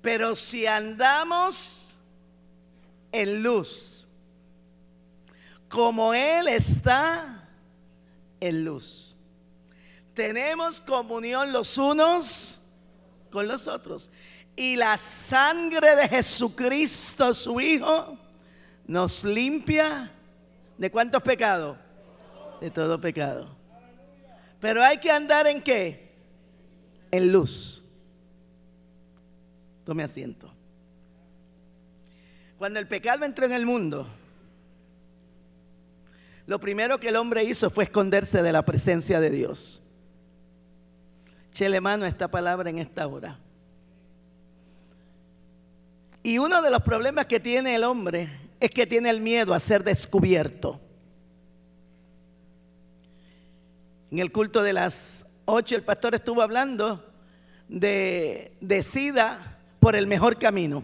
Pero si andamos en luz, como Él está en luz, tenemos comunión los unos con los otros. Y la sangre de Jesucristo, su Hijo, nos limpia ¿de cuántos pecados? De todo pecado. Pero hay que andar ¿en qué? En luz. Tome asiento. Cuando el pecado entró en el mundo, lo primero que el hombre hizo fue esconderse de la presencia de Dios. Échele mano a esta palabra en esta hora. Y uno de los problemas que tiene el hombre es que tiene el miedo a ser descubierto. En el culto de las 8 el pastor estuvo hablando de decida por el mejor camino.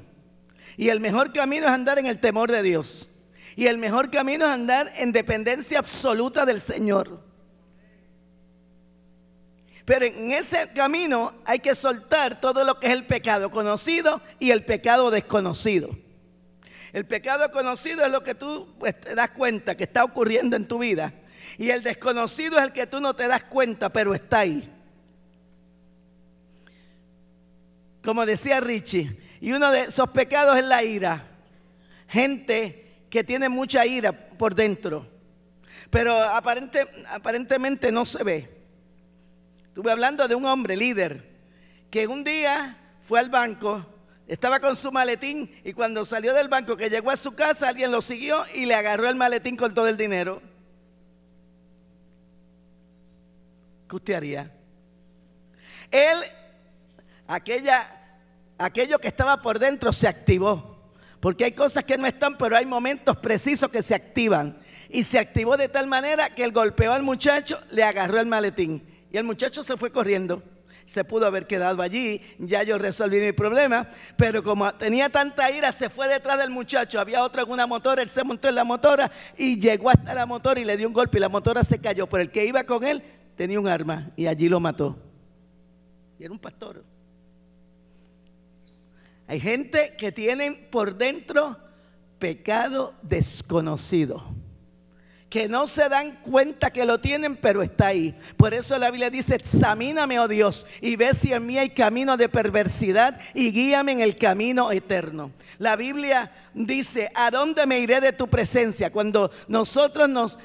Y el mejor camino es andar en el temor de Dios. Y el mejor camino es andar en dependencia absoluta del Señor. Pero en ese camino hay que soltar todo lo que es el pecado conocido y el pecado desconocido. El pecado conocido es lo que tú te das cuenta que está ocurriendo en tu vida. Y el desconocido es el que tú no te das cuenta, pero está ahí. Como decía Richie, y uno de esos pecados es la ira. Gente que tiene mucha ira por dentro, pero aparentemente no se ve. Estuve hablando de un hombre líder que un día fue al banco, estaba con su maletín y cuando salió del banco, que llegó a su casa, alguien lo siguió y le agarró el maletín con todo el dinero. ¿Qué usted haría? Él, aquello que estaba por dentro se activó, porque hay cosas que no están, pero hay momentos precisos que se activan. Y se activó de tal manera que él golpeó al muchacho, le agarró el maletín y el muchacho se fue corriendo. Se pudo haber quedado allí, ya yo resolví mi problema, pero como tenía tanta ira, se fue detrás del muchacho. Había otro en una motora, él se montó en la motora y llegó hasta la motora y le dio un golpe y la motora se cayó. Pero el que iba con él tenía un arma y allí lo mató. Y era un pastor. Hay gente que tienen por dentro pecado desconocido, que no se dan cuenta que lo tienen, pero está ahí. Por eso la Biblia dice: examíname, oh Dios, y ve si en mí hay camino de perversidad y guíame en el camino eterno. La Biblia dice: ¿a dónde me iré de tu presencia? Cuando nosotros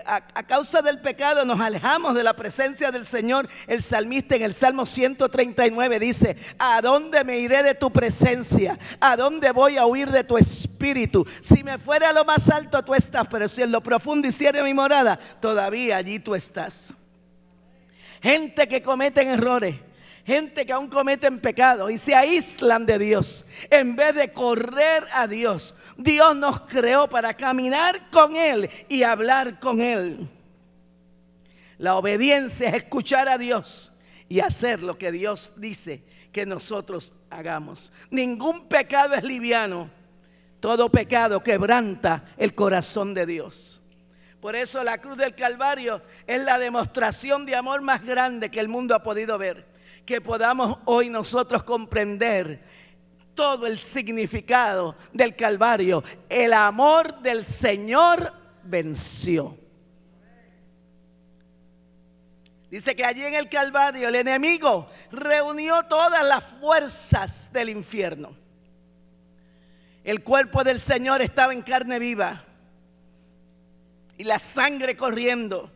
a causa del pecado nos alejamos de la presencia del Señor, el salmista en el Salmo 139 dice: ¿a dónde me iré de tu presencia? ¿A dónde voy a huir de tu espíritu? Si me fuera a lo más alto, tú estás, pero si en lo profundo hiciera mi morada, todavía allí tú estás. Gente que cometen errores, gente que aún cometen pecado y se aíslan de Dios en vez de correr a Dios. Dios nos creó para caminar con Él y hablar con Él. La obediencia es escuchar a Dios y hacer lo que Dios dice que nosotros hagamos. Ningún pecado es liviano. Todo pecado quebranta el corazón de Dios. Por eso la cruz del Calvario es la demostración de amor más grande que el mundo ha podido ver. Que podamos hoy nosotros comprender todo el significado del Calvario. El amor del Señor venció. Dice que allí en el Calvario el enemigo reunió todas las fuerzas del infierno. El cuerpo del Señor estaba en carne viva y la sangre corriendo.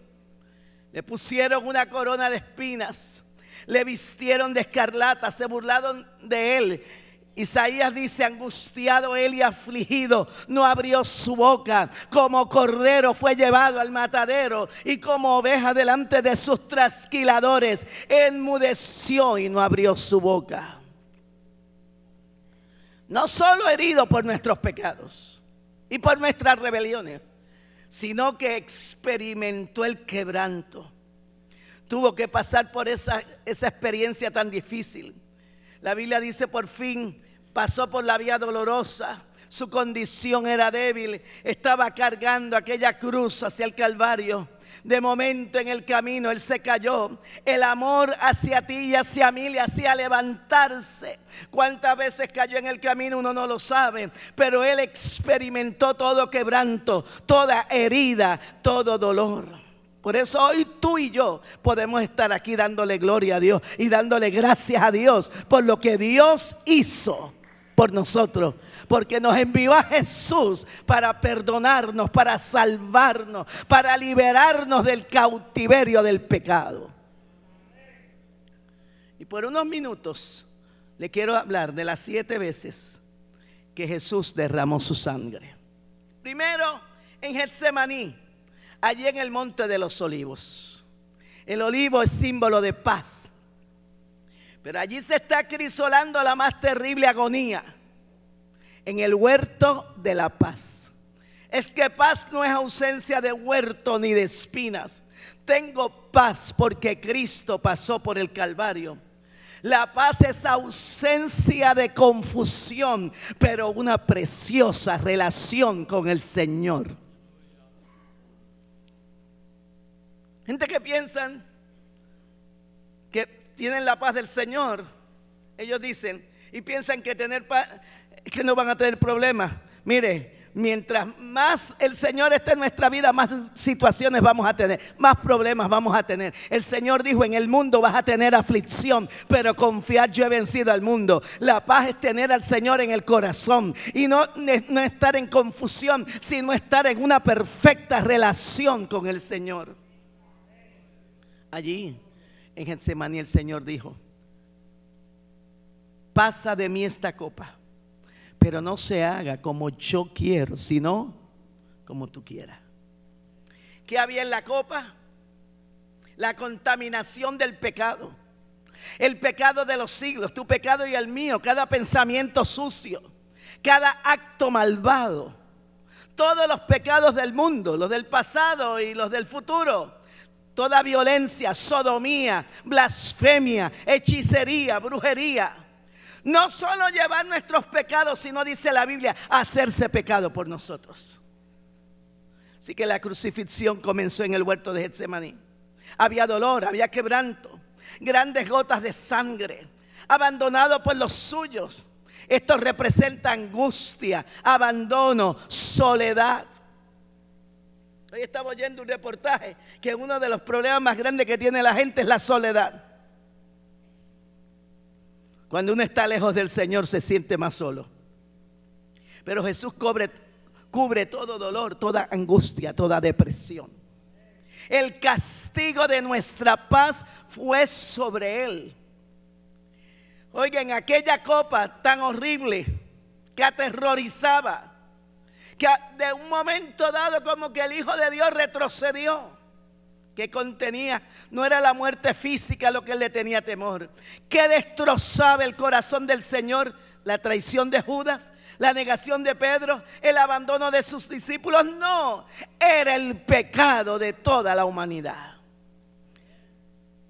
Le pusieron una corona de espinas, le vistieron de escarlata, se burlaron de él. Isaías dice: angustiado él y afligido, no abrió su boca. Como cordero fue llevado al matadero, y como oveja delante de sus trasquiladores, enmudeció y no abrió su boca. No solo herido por nuestros pecados y por nuestras rebeliones, sino que experimentó el quebranto. Tuvo que pasar por esa experiencia tan difícil. La Biblia dice: por fin pasó por la vía dolorosa. Su condición era débil, estaba cargando aquella cruz hacia el Calvario. De momento en el camino Él se cayó. El amor hacia ti y hacia mí le hacía levantarse. ¿Cuántas veces cayó en el camino? Uno no lo sabe. Pero Él experimentó todo quebranto, toda herida, todo dolor. Por eso hoy tú y yo podemos estar aquí dándole gloria a Dios y dándole gracias a Dios por lo que Dios hizo por nosotros, porque nos envió a Jesús para perdonarnos, para salvarnos, para liberarnos del cautiverio del pecado. Y por unos minutos le quiero hablar de las 7 veces que Jesús derramó su sangre. Primero en Getsemaní, allí en el monte de los olivos. El olivo es símbolo de paz. Pero allí se está acrisolando la más terrible agonía, en el huerto de la paz. Es que paz no es ausencia de huerto ni de espinas. Tengo paz porque Cristo pasó por el Calvario. La paz es ausencia de confusión, pero una preciosa relación con el Señor. Gente que piensan que tienen la paz del Señor, ellos dicen y piensan que tener paz, que no van a tener problemas. Mire, mientras más el Señor esté en nuestra vida, más situaciones vamos a tener, más problemas vamos a tener. El Señor dijo: en el mundo vas a tener aflicción, pero confiad, yo he vencido al mundo. La paz es tener al Señor en el corazón y no estar en confusión, sino estar en una perfecta relación con el Señor. Allí en Getsemaní el Señor dijo: pasa de mí esta copa, pero no se haga como yo quiero, sino como tú quieras. ¿Qué había en la copa? La contaminación del pecado. El pecado de los siglos, tu pecado y el mío. Cada pensamiento sucio, cada acto malvado, todos los pecados del mundo, los del pasado y los del futuro. Toda violencia, sodomía, blasfemia, hechicería, brujería. No solo llevar nuestros pecados, sino, dice la Biblia, hacerse pecado por nosotros. Así que la crucifixión comenzó en el huerto de Getsemaní. Había dolor, había quebranto, grandes gotas de sangre, abandonado por los suyos. Esto representa angustia, abandono, soledad. Hoy estaba oyendo un reportaje que uno de los problemas más grandes que tiene la gente es la soledad. Cuando uno está lejos del Señor se siente más solo. Pero Jesús cubre todo dolor, toda angustia, toda depresión. El castigo de nuestra paz fue sobre Él. Oigan, aquella copa tan horrible que aterrorizaba, que de un momento dado como que el Hijo de Dios retrocedió, que contenía, no era la muerte física lo que él le tenía temor, que destrozaba el corazón del Señor, la traición de Judas, la negación de Pedro, el abandono de sus discípulos. No, era el pecado de toda la humanidad.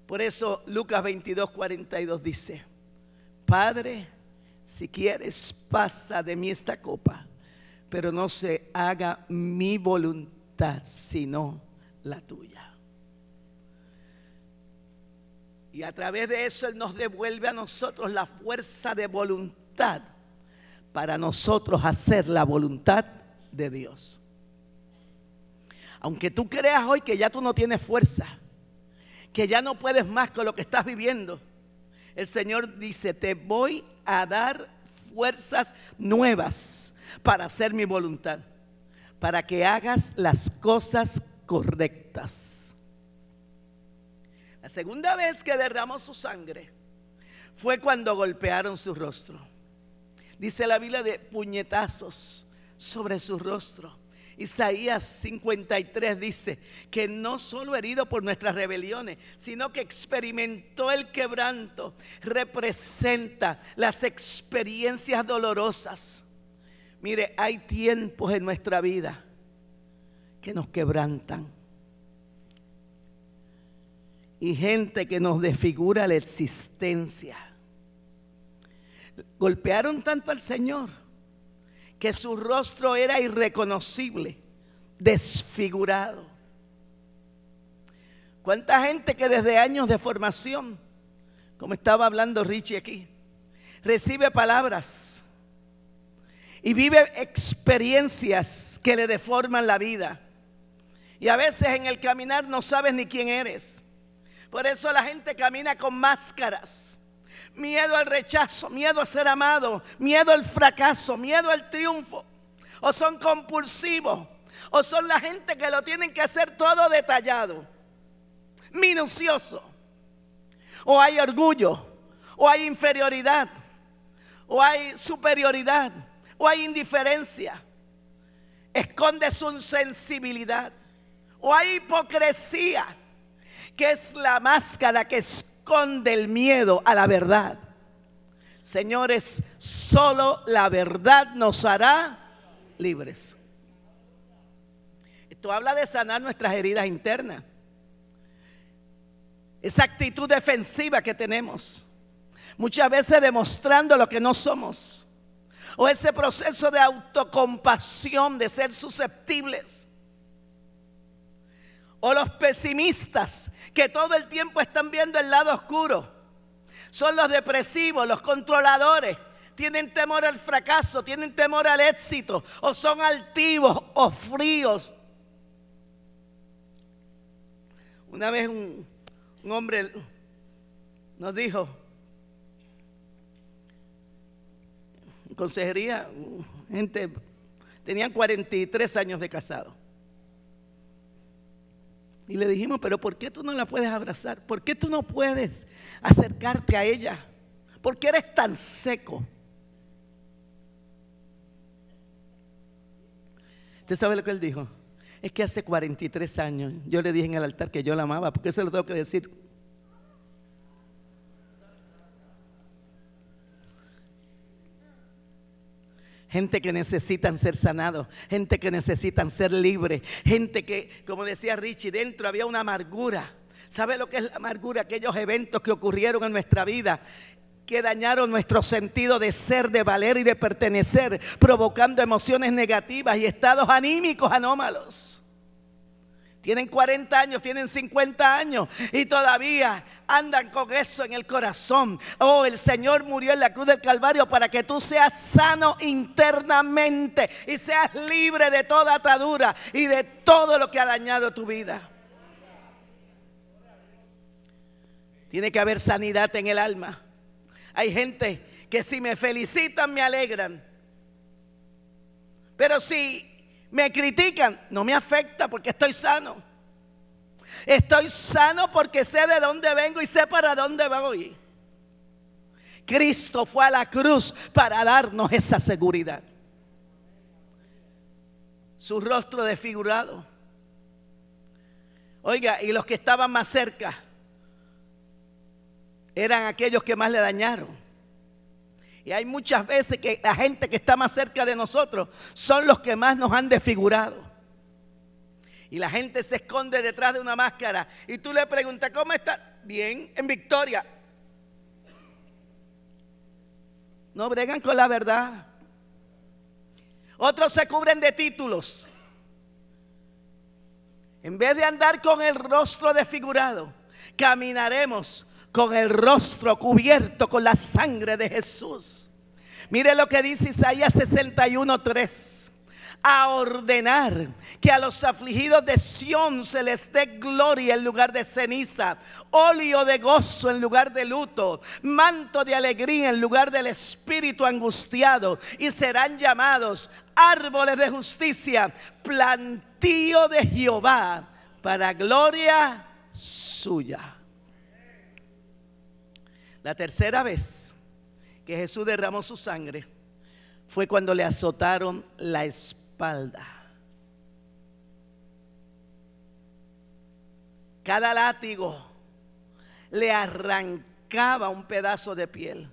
Por eso Lucas 22:42 dice: Padre, si quieres, pasa de mí esta copa, pero no se haga mi voluntad, sino la tuya. Y a través de eso Él nos devuelve a nosotros la fuerza de voluntad para nosotros hacer la voluntad de Dios. Aunque tú creas hoy que ya tú no tienes fuerza, que ya no puedes más con lo que estás viviendo, el Señor dice: te voy a dar fuerzas nuevas para hacer mi voluntad, para que hagas las cosas correctas. La segunda vez que derramó su sangre fue cuando golpearon su rostro. Dice la Biblia de puñetazos sobre su rostro. Isaías 53 dice que no solo herido por nuestras rebeliones, sino que experimentó el quebranto. Representa las experiencias dolorosas. Mire, hay tiempos en nuestra vida que nos quebrantan. Y gente que nos desfigura la existencia. Golpearon tanto al Señor que su rostro era irreconocible, desfigurado. ¿Cuánta gente que desde años de formación, como estaba hablando Richie aquí, recibe palabras y vive experiencias que le deforman la vida? Y a veces en el caminar no sabes ni quién eres. Por eso la gente camina con máscaras. Miedo al rechazo, miedo a ser amado, miedo al fracaso, miedo al triunfo. O son compulsivos, o son la gente que lo tienen que hacer todo detallado, minucioso. O hay orgullo, o hay inferioridad, o hay superioridad, o hay indiferencia. Esconde su sensibilidad. O hay hipocresía, que es la máscara que esconde el miedo a la verdad. Señores, solo la verdad nos hará libres. Esto habla de sanar nuestras heridas internas. Esa actitud defensiva que tenemos, muchas veces demostrando lo que no somos. O ese proceso de autocompasión, de ser susceptibles. O los pesimistas que todo el tiempo están viendo el lado oscuro. Son los depresivos, los controladores. Tienen temor al fracaso, tienen temor al éxito. O son altivos o fríos. Una vez un hombre nos dijo, en consejería, gente, tenían 43 años de casado. Y le dijimos, pero ¿por qué tú no la puedes abrazar? ¿Por qué tú no puedes acercarte a ella? ¿Por qué eres tan seco? ¿Usted sabe lo que él dijo? Es que hace 43 años yo le dije en el altar que yo la amaba. ¿Por qué se lo tengo que decir? Gente que necesitan ser sanados, gente que necesitan ser libres, gente que, como decía Richie, dentro había una amargura. ¿Sabe lo que es la amargura? Aquellos eventos que ocurrieron en nuestra vida, que dañaron nuestro sentido de ser, de valer y de pertenecer, provocando emociones negativas y estados anímicos anómalos. Tienen 40 años, tienen 50 años y todavía andan con eso en el corazón. Oh, el Señor murió en la cruz del Calvario para que tú seas sano internamente y seas libre de toda atadura y de todo lo que ha dañado tu vida. Tiene que haber sanidad en el alma. Hay gente que si me felicitan me alegran, pero si me critican, no me afecta porque estoy sano. Estoy sano porque sé de dónde vengo y sé para dónde voy. Cristo fue a la cruz para darnos esa seguridad. Su rostro desfigurado. Oiga, y los que estaban más cerca eran aquellos que más le dañaron. Y hay muchas veces que la gente que está más cerca de nosotros son los que más nos han desfigurado. Y la gente se esconde detrás de una máscara. Y tú le preguntas, ¿cómo estás? Bien, en victoria. No bregan con la verdad. Otros se cubren de títulos. En vez de andar con el rostro desfigurado, caminaremos con el rostro cubierto con la sangre de Jesús. Mire lo que dice Isaías 61:3. A ordenar que a los afligidos de Sión se les dé gloria en lugar de ceniza, óleo de gozo en lugar de luto, manto de alegría en lugar del espíritu angustiado, y serán llamados árboles de justicia, plantío de Jehová, para gloria suya. La tercera vez que Jesús derramó su sangre fue cuando le azotaron la espalda. Cada látigo le arrancaba un pedazo de piel.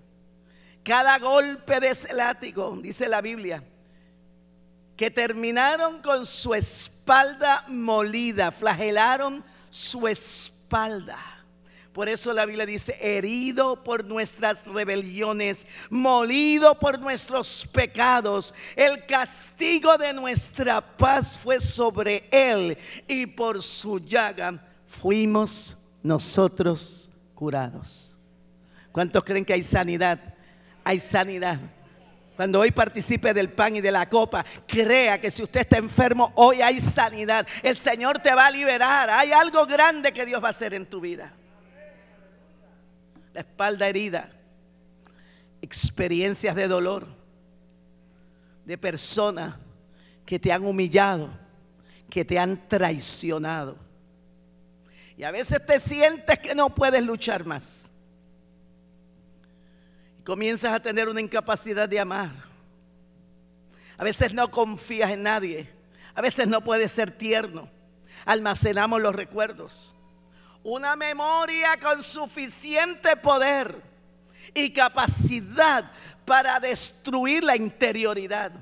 Cada golpe de ese látigo, dice la Biblia, que terminaron con su espalda molida, flagelaron su espalda. Por eso la Biblia dice, herido por nuestras rebeliones, molido por nuestros pecados, el castigo de nuestra paz fue sobre él, y por su llaga fuimos nosotros curados. ¿Cuántos creen que hay sanidad? Hay sanidad. Cuando hoy participe del pan y de la copa, crea que si usted está enfermo, hoy hay sanidad. El Señor te va a liberar. Hay algo grande que Dios va a hacer en tu vida. La espalda herida, experiencias de dolor, de personas que te han humillado, que te han traicionado. Y a veces te sientes que no puedes luchar más. Comienzas a tener una incapacidad de amar. A veces no confías en nadie. A veces no puedes ser tierno. Almacenamos los recuerdos. Una memoria con suficiente poder y capacidad para destruir la interioridad.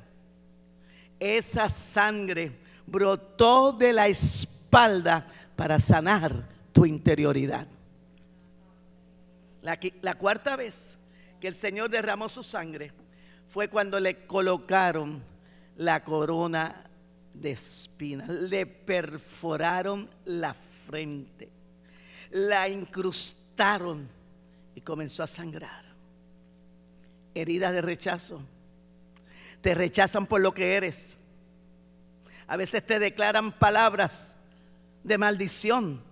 Esa sangre brotó de la espalda para sanar tu interioridad. La cuarta vez que el Señor derramó su sangre fue cuando le colocaron la corona de espinas, le perforaron la frente, la incrustaron y comenzó a sangrar. Heridas de rechazo. Te rechazan por lo que eres. A veces te declaran palabras de maldición,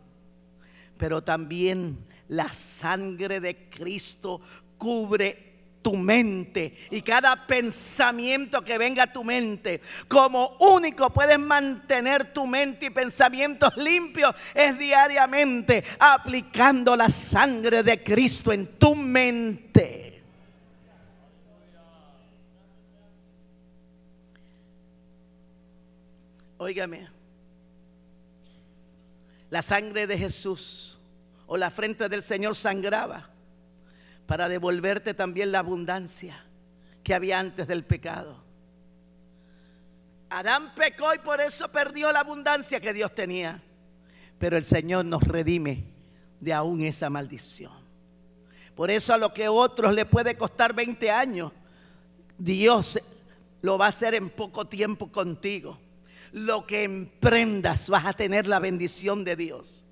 pero también la sangre de Cristo cubre tu mente, y cada pensamiento que venga a tu mente, como único puedes mantener tu mente y pensamientos limpios, es diariamente aplicando la sangre de Cristo en tu mente. Óigame, la sangre de Jesús o la frente del Señor sangraba para devolverte también la abundancia que había antes del pecado. Adán pecó y por eso perdió la abundancia que Dios tenía. Pero el Señor nos redime de aún esa maldición. Por eso a lo que a otros le puede costar 20 años, Dios lo va a hacer en poco tiempo contigo. Lo que emprendas vas a tener la bendición de Dios.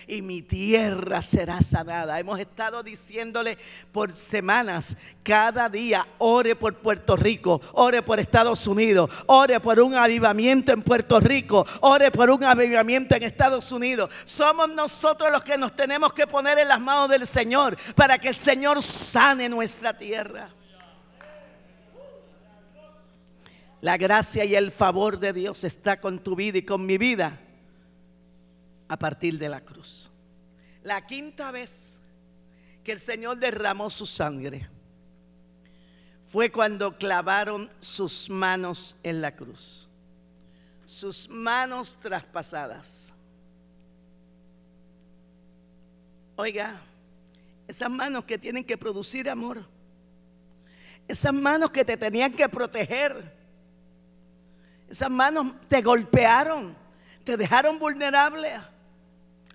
Y mi tierra será sanada. Hemos estado diciéndole por semanas, cada día, ore por Puerto Rico, ore por Estados Unidos, ore por un avivamiento en Puerto Rico, ore por un avivamiento en Estados Unidos. Somos nosotros los que nos tenemos que poner en las manos del Señor para que el Señor sane nuestra tierra. La gracia y el favor de Dios está con tu vida y con mi vida a partir de la cruz. La quinta vez que el Señor derramó su sangre fue cuando clavaron sus manos en la cruz, sus manos traspasadas. Oiga, esas manos que tienen que producir amor, esas manos que te tenían que proteger, esas manos te golpearon, te dejaron vulnerable.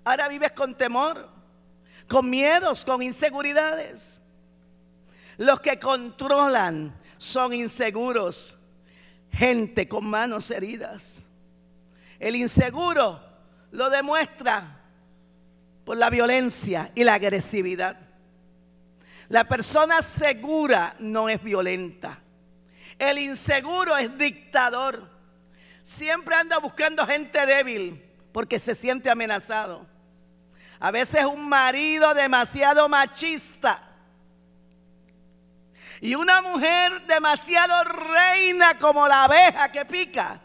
Ahora vives con temor, con miedos, con inseguridades. Los que controlan son inseguros, gente con manos heridas. El inseguro lo demuestra por la violencia y la agresividad. La persona segura no es violenta. El inseguro es dictador. Siempre anda buscando gente débil porque se siente amenazado. A veces un marido demasiado machista y una mujer demasiado reina como la abeja que pica.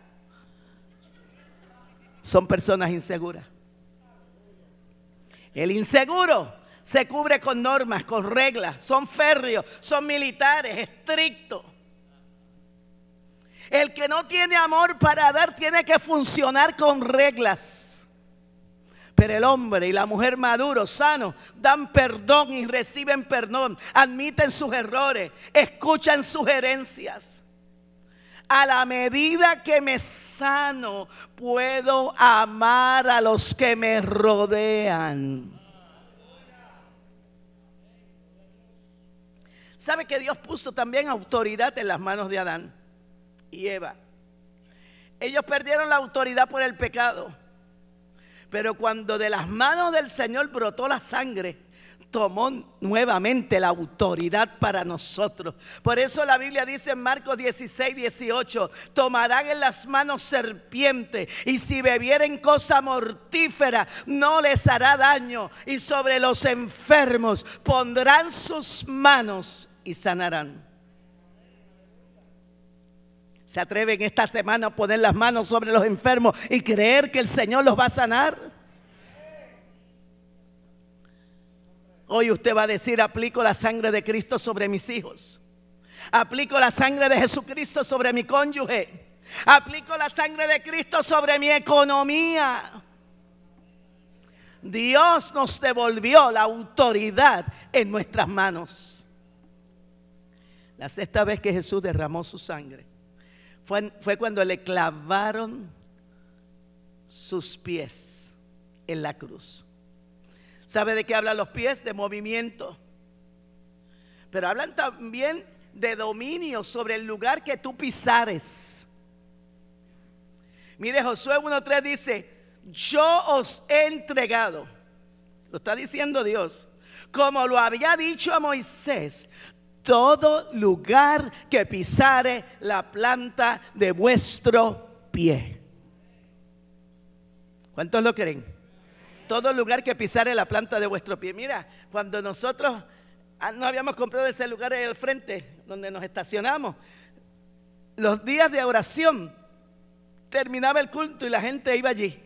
Son personas inseguras. El inseguro se cubre con normas, con reglas. Son férreos, son militares, estrictos. El que no tiene amor para dar tiene que funcionar con reglas. Pero el hombre y la mujer maduros, sanos, dan perdón y reciben perdón, admiten sus errores, escuchan sugerencias. A la medida que me sano, puedo amar a los que me rodean. ¿Sabe que Dios puso también autoridad en las manos de Adán y Eva? Ellos perdieron la autoridad por el pecado, Pero cuando de las manos del Señor brotó la sangre, tomó nuevamente la autoridad para nosotros. Por eso la Biblia dice en Marcos 16:18: tomarán en las manos serpiente, y si bebieren cosa mortífera no les hará daño, y sobre los enfermos pondrán sus manos y sanarán. ¿Se atreven esta semana a poner las manos sobre los enfermos y creer que el Señor los va a sanar? Hoy usted va a decir: aplico la sangre de Cristo sobre mis hijos, aplico la sangre de Jesucristo sobre mi cónyuge, aplico la sangre de Cristo sobre mi economía. Dios nos devolvió la autoridad en nuestras manos. La sexta vez que Jesús derramó su sangre fue cuando le clavaron sus pies en la cruz. ¿Sabe de qué hablan los pies? De movimiento. Pero hablan también de dominio sobre el lugar que tú pisares. Mire, Josué 1:3 dice: yo os he entregado, lo está diciendo Dios, como lo había dicho a Moisés, todo lugar que pisare la planta de vuestro pie. ¿Cuántos lo creen? Todo lugar que pisare la planta de vuestro pie. Mira, cuando nosotros no habíamos comprado ese lugar ahí al frente donde nos estacionamos, los días de oración terminaba el culto y la gente iba allí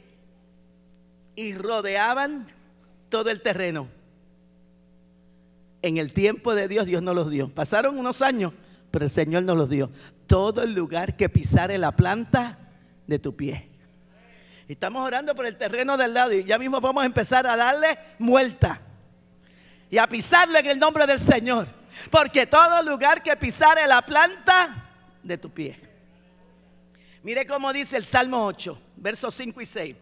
y rodeaban todo el terreno. En el tiempo de Dios, Dios nos los dio. Pasaron unos años, pero el Señor nos los dio. Todo el lugar que pisare la planta de tu pie. Estamos orando por el terreno del lado y ya mismo vamos a empezar a darle vuelta y a pisarlo en el nombre del Señor, porque todo lugar que pisare la planta de tu pie. Mire cómo dice el Salmo 8, versos 5 y 6.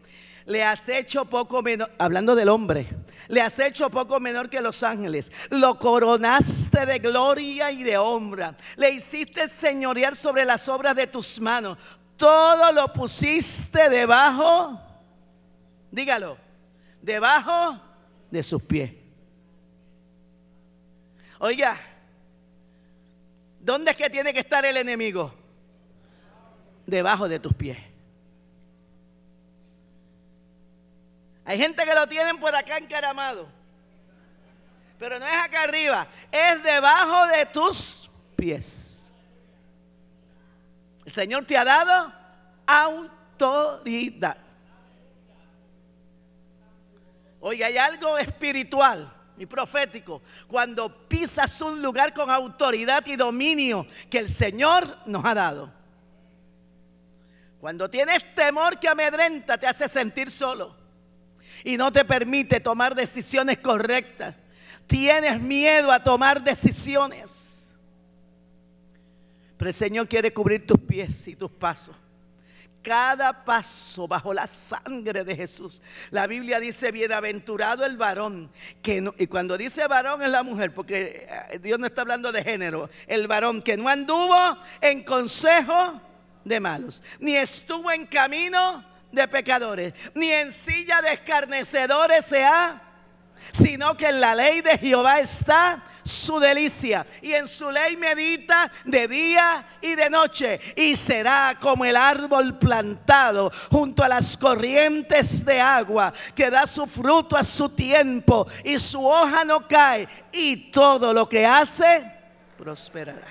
Le has hecho poco menor, hablando del hombre, le has hecho poco menor que los ángeles, lo coronaste de gloria y de honra, le hiciste señorear sobre las obras de tus manos, todo lo pusiste debajo, dígalo, debajo de sus pies. Oiga, ¿dónde es que tiene que estar el enemigo? Debajo de tus pies. Hay gente que lo tienen por acá encaramado, pero no es acá arriba, es debajo de tus pies. El Señor te ha dado autoridad. Oye, hay algo espiritual y profético cuando pisas un lugar con autoridad y dominio que el Señor nos ha dado. Cuando tienes temor que amedrenta, te hace sentir solo y no te permite tomar decisiones correctas. Tienes miedo a tomar decisiones. Pero el Señor quiere cubrir tus pies y tus pasos. Cada paso bajo la sangre de Jesús. La Biblia dice: bienaventurado el varón que no, y cuando dice varón es la mujer, porque Dios no está hablando de género. El varón que no anduvo en consejo de malos, ni estuvo en camino de pecadores, ni en silla de escarnecedores sino que en la ley de Jehová está su delicia, y en su ley medita de día y de noche, y será como el árbol plantado junto a las corrientes de agua, que da su fruto a su tiempo, y su hoja no cae, y todo lo que hace prosperará.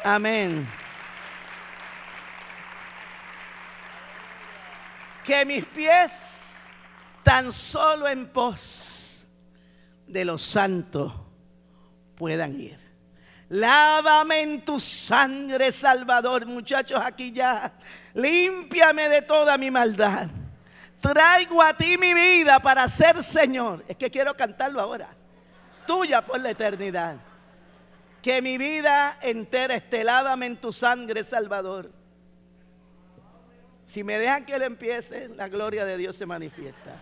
Amén. Que mis pies tan solo en pos de los santos puedan ir. Lávame en tu sangre, Salvador. Muchachos, aquí ya, límpiame de toda mi maldad. Traigo a ti mi vida para ser Señor. Es que quiero cantarlo ahora. Tuya por la eternidad. Que mi vida entera esté. Lávame en tu sangre, Salvador. Si me dejan que él empiece, la gloria de Dios se manifiesta.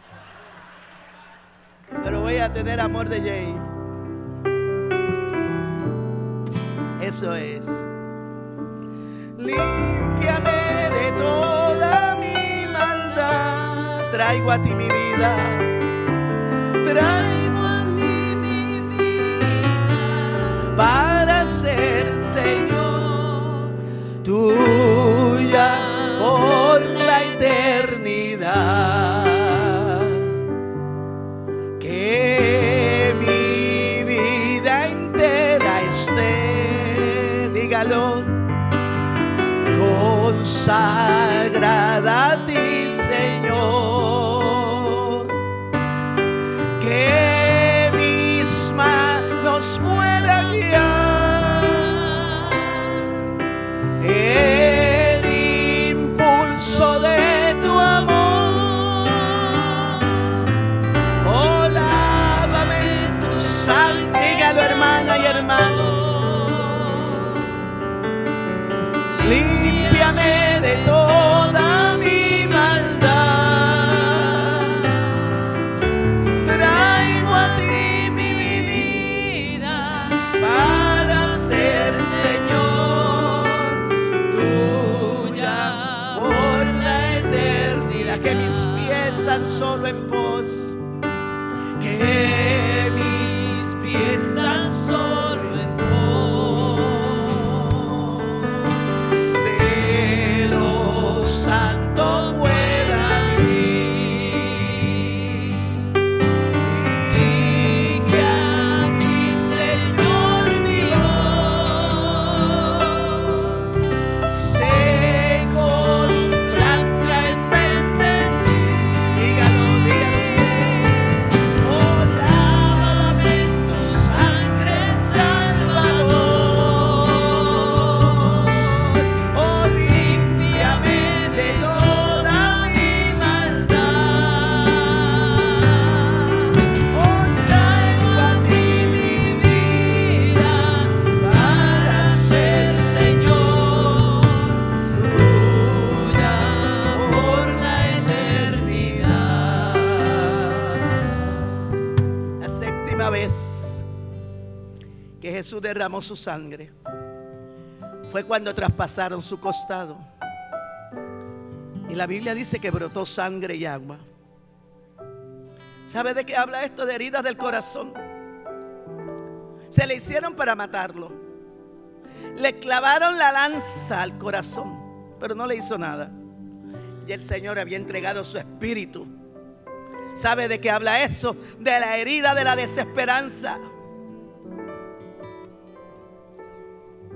Pero voy a tener amor de Jay. Eso es. Límpiame de toda mi traigo a ti mi vida. Traigo a ti mi vida para ser, Señor, tuya por la eternidad. Que mi vida entera esté, dígalo, consagrada a ti, Señor. Que mis manos puedan guiar el impulso de tu amor. Oh, lávame en tu sangre, dígalo, hermana y hermano. Límpiame de toda mi maldad. Traigo a ti mi vida para ser, Señor, tuya por la eternidad. Que mis pies tan solo en pos, que mis pies tan solo en pos santo puedan ir, y que a mi Señor Dios se complazca en bendecir. Dígalo, dígalo usted. Oh, lávame en tu sangre, Salvador. Oh, límpiame de toda mi maldad. Oh, traigo a ti mi vida para ser, Señor, tuya por la eternidad. La séptima vez que Jesús derramó su sangre fue cuando traspasaron su costado. Y la Biblia dice que brotó sangre y agua. ¿Sabe de qué habla esto? De heridas del corazón. Se le hicieron para matarlo. Le clavaron la lanza al corazón, pero no le hizo nada. Y el Señor había entregado su espíritu. ¿Sabe de qué habla eso? De la herida de la desesperanza.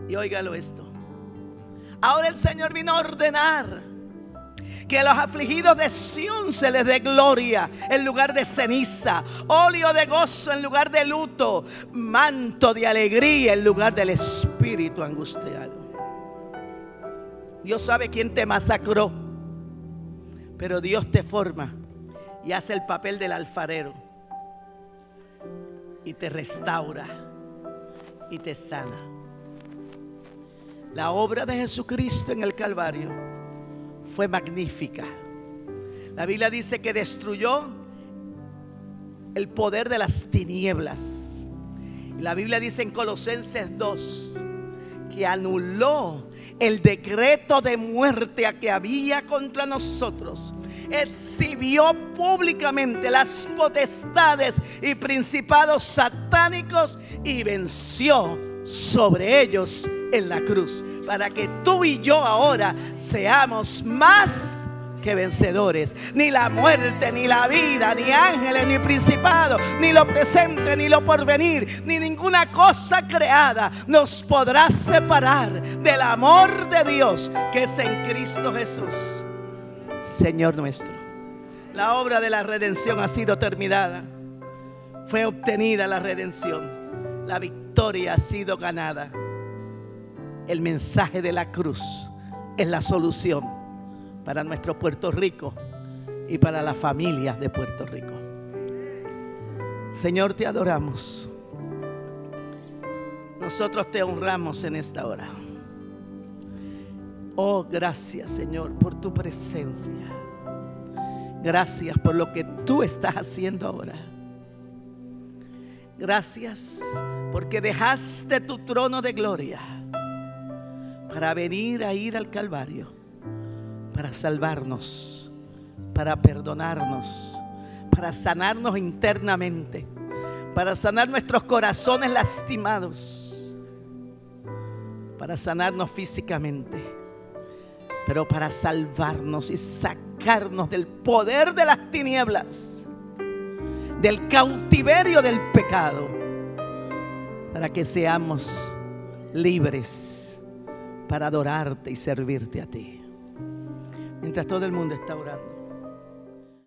Y óigalo esto. Ahora el Señor vino a ordenar que a los afligidos de Sión se les dé gloria en lugar de ceniza, óleo de gozo en lugar de luto, manto de alegría en lugar del espíritu angustiado. Dios sabe quién te masacró, pero Dios te forma y hace el papel del alfarero y te restaura y te sana. La obra de Jesucristo en el Calvario fue magnífica. La Biblia dice que destruyó el poder de las tinieblas. La Biblia dice en Colosenses 2 que anuló el decreto de muerte a que había contra nosotros. Exhibió públicamente las potestades y principados satánicos y venció sobre ellos en la cruz, para que tú y yo ahora seamos más que vencedores. Ni la muerte, ni la vida, ni ángeles, ni principados, ni lo presente, ni lo porvenir, ni ninguna cosa creada nos podrá separar del amor de Dios que es en Cristo Jesús, Señor nuestro. La obra de la redención ha sido terminada. Fue obtenida la redención. La victoria ha sido ganada. El mensaje de la cruz es la solución para nuestro Puerto Rico y para las familias de Puerto Rico. Señor, te adoramos. Nosotros te honramos en esta hora. Oh, gracias, Señor, por tu presencia. Gracias por lo que tú estás haciendo ahora. Gracias porque dejaste tu trono de gloria para venir a ir al Calvario, para salvarnos para perdonarnos, para sanarnos internamente, para sanar nuestros corazones lastimados, para sanarnos físicamente, pero para salvarnos y sacarnos del poder de las tinieblas, del cautiverio del pecado, para que seamos libres para adorarte y servirte a ti. Mientras todo el mundo está orando,